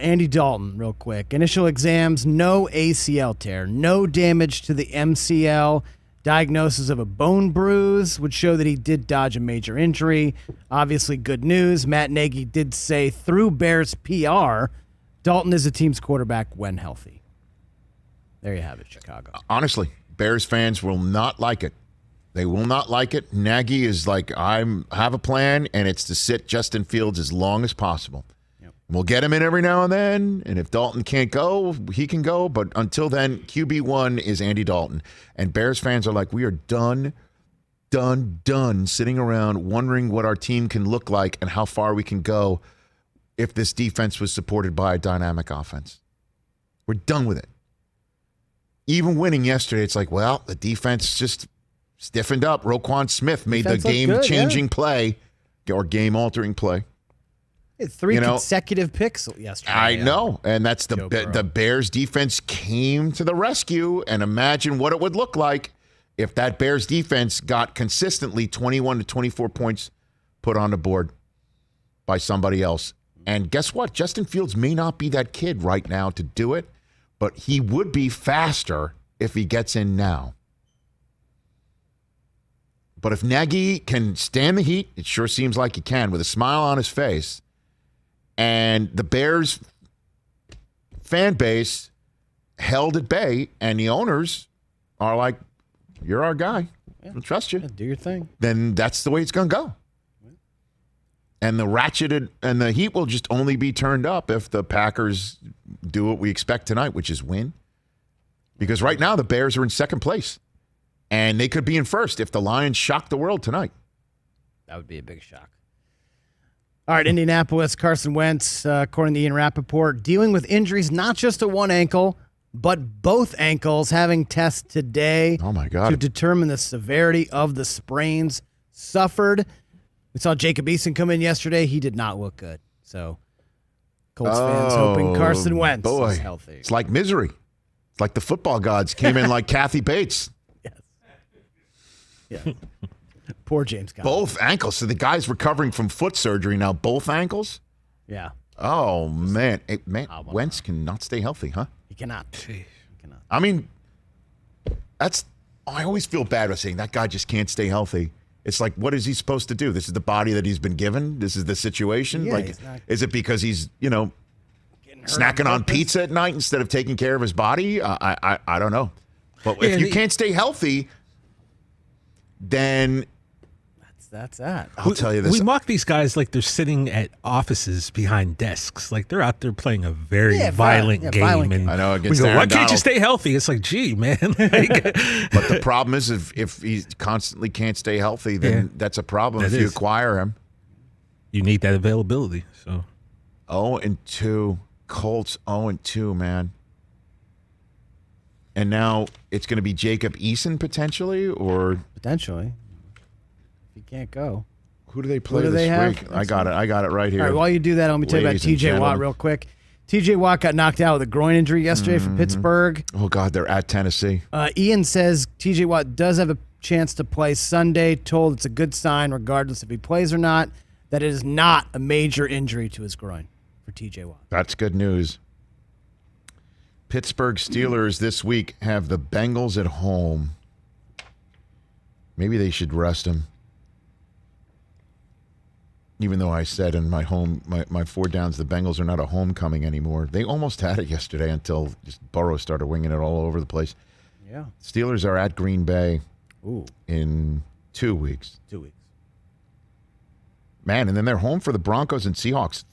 Andy Dalton, real quick. Initial exams, no ACL tear, no damage to the MCL. Diagnosis of a bone bruise would show that he did dodge a major injury. Obviously, good news. Matt Nagy did say through Bears PR, Dalton is the team's quarterback when healthy. There you have it, Chicago. Honestly, Bears fans will not like it. They will not like it. Nagy is like, I have a plan, and it's to sit Justin Fields as long as possible. We'll get him in every now and then, and if Dalton can't go, he can go. But until then, QB1 is Andy Dalton. And Bears fans are like, we are done sitting around wondering what our team can look like and how far we can go if this defense was supported by a dynamic offense. We're done with it. Even winning yesterday, it's like, well, the defense just stiffened up. Roquan Smith made the game-changing play or game-altering play. Three consecutive picks yesterday. I know, and that's the Bears defense came to the rescue, and imagine what it would look like if that Bears defense got consistently 21 to 24 points put on the board by somebody else. And guess what? Justin Fields may not be that kid right now to do it, but he would be faster if he gets in now. But if Nagy can stand the heat, it sure seems like he can, with a smile on his face, and the Bears fan base held at bay, and the owners are like, you're our guy. We'll trust you. Yeah, do your thing. Then that's the way it's going to go. And the ratcheted and the heat will just only be turned up if the Packers do what we expect tonight, which is win. Because right now the Bears are in second place, and they could be in first if the Lions shock the world tonight. That would be a big shock. All right, Indianapolis, Carson Wentz, according to Ian Rappaport, dealing with injuries not just to one ankle, but both ankles, having tests today to determine the severity of the sprains suffered. We saw Jacob Eason come in yesterday. He did not look good. So Colts fans hoping Carson Wentz is healthy. It's like misery. It's like the football gods came in like Kathy Bates. Yes. Yeah. Poor James Conner. Both ankles. So the guy's recovering from foot surgery now. Both ankles? Yeah. Oh, man. Hey, man, Wentz cannot stay healthy, huh? He cannot. I mean, I always feel bad about saying that guy just can't stay healthy. It's like, what is he supposed to do? This is the body that he's been given? This is the situation? Yeah, like, is it because he's, snacking on pizza at night instead of taking care of his body? I don't know. But if you can't stay healthy, then that's that. I'll tell you this. We mock these guys like they're sitting at offices behind desks. Like they're out there playing a very violent game. And I know, against we go, Aaron why can't Donald. you stay healthy? It's like, gee, man. But the problem is if he constantly can't stay healthy, then that's a problem if you acquire him. You need that availability. So 0-2. Colts 0-2, man. And now it's going to be Jacob Eason potentially, or potentially. If he can't go, who do they play this week? I got it right here. All right, while you do that, let me tell you about T.J. Watt real quick. T.J. Watt got knocked out with a groin injury yesterday for Pittsburgh. Oh God, they're at Tennessee. Ian says T.J. Watt does have a chance to play Sunday. Told it's a good sign, regardless if he plays or not, that it is not a major injury to his groin for T.J. Watt. That's good news. Pittsburgh Steelers this week have the Bengals at home. Maybe they should rest him. Even though I said in my four downs, the Bengals are not a homecoming anymore. They almost had it yesterday until just Burrow started winging it all over the place. Yeah. Steelers are at Green Bay in 2 weeks. 2 weeks. Man, and then they're home for the Broncos and Seahawks.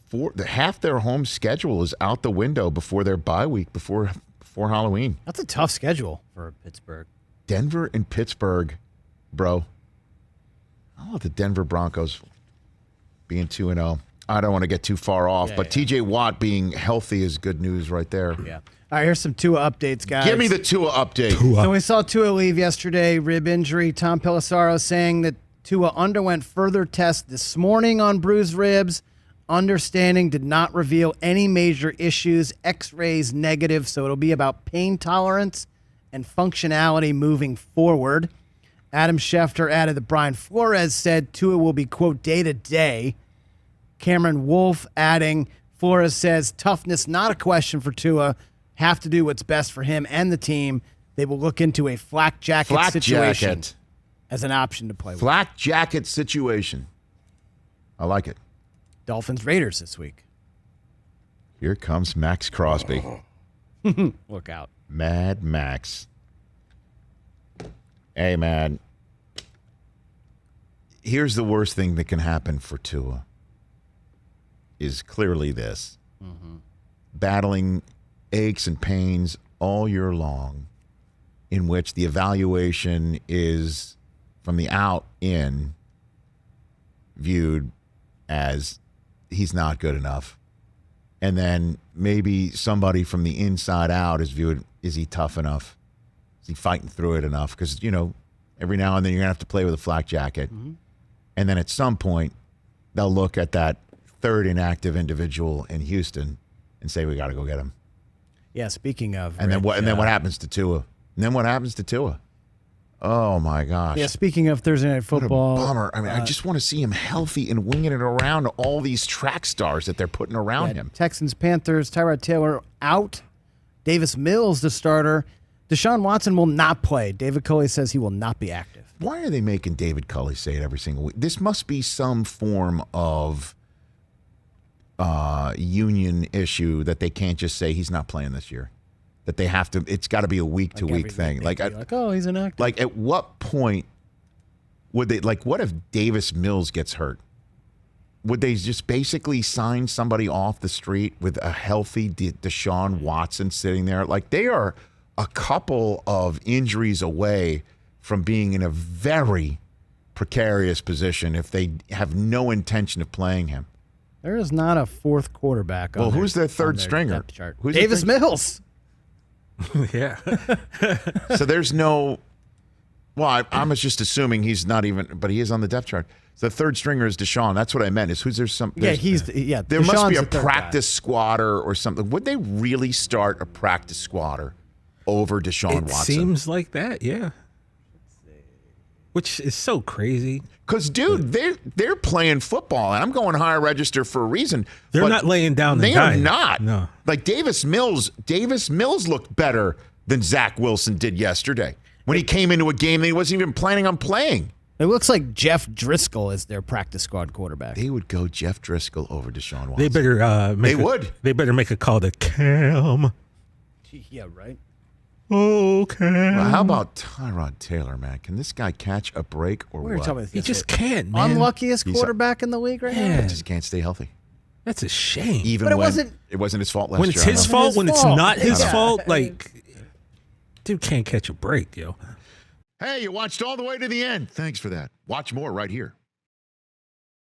Half their home schedule is out the window before their bye week, before Halloween. That's a tough schedule for Pittsburgh. Denver and Pittsburgh, bro. I love the Denver Broncos being 2-0. I don't want to get too far off, but T.J. Watt being healthy is good news right there. Yeah. All right, here's some Tua updates, guys. Give me the Tua update. So we saw Tua leave yesterday, rib injury. Tom Pelissaro saying that Tua underwent further tests this morning on bruised ribs. Understanding did not reveal any major issues. X-rays negative, so it'll be about pain tolerance and functionality moving forward. Adam Schefter added that Brian Flores said Tua will be, quote, day-to-day. Cameron Wolfe adding Flores says toughness not a question for Tua. Have to do what's best for him and the team. They will look into a flak jacket situation as an option to play with. Flak jacket situation. I like it. Dolphins Raiders this week. Here comes Max Crosby. Look out. Mad Max. Hey, man. Here's the worst thing that can happen for Tua is clearly this. Battling aches and pains all year long, in which the evaluation is from the out in viewed as he's not good enough. And then maybe somebody from the inside out is viewed, is he tough enough? Is he fighting through it enough? Because, every now and then you're going to have to play with a flak jacket. And then at some point, they'll look at that third inactive individual in Houston and say, we got to go get him. Yeah, speaking of. And then what happens to Tua? And then what happens to Tua? Oh, my gosh. Yeah, speaking of Thursday Night Football. What a bummer. I mean, I just want to see him healthy and winging it around all these track stars that they're putting around him. Texans, Panthers, Tyrod Taylor out. Davis Mills, the starter. Deshaun Watson will not play. David Culley says he will not be active. Why are they making David Culley say it every single week? This must be some form of union issue that they can't just say he's not playing this year. That they have to, it's got to be a week-to-week thing. Like, oh, he's inactive. Like, at what point would they, what if Davis Mills gets hurt? Would they just basically sign somebody off the street with a healthy Deshaun Watson sitting there? Like, they are a couple of injuries away from being in a very precarious position if they have no intention of playing him. There is not a fourth quarterback on who's their third stringer? Who's Davis Mills. Yeah. So there's no. Well, I was just assuming he's not even, but he is on the depth chart. The third stringer is Deshaun. That's what I meant. Is who's there? There Deshaun's must be a practice squatter or something. Would they really start a practice squatter over Deshaun Watson? It seems like that, yeah. Which is so crazy. Because, dude, they're playing football, and I'm going higher register for a reason. They're not laying down. They are not. No. Like Davis Mills looked better than Zach Wilson did yesterday when he came into a game that he wasn't even planning on playing. It looks like Jeff Driscoll is their practice squad quarterback. They would go Jeff Driscoll over Deshaun Watson. They better They better make a call to Cam. Yeah, right. Okay. Well, how about Tyrod Taylor, man? Can this guy catch a break or what? He just can't, man. Unluckiest quarterback in the league right now. He just can't stay healthy. That's a shame. Even but it wasn't his fault last year. When it's his fault, when it's not his fault, like, dude can't catch a break, yo. Hey, you watched all the way to the end. Thanks for that. Watch more right here.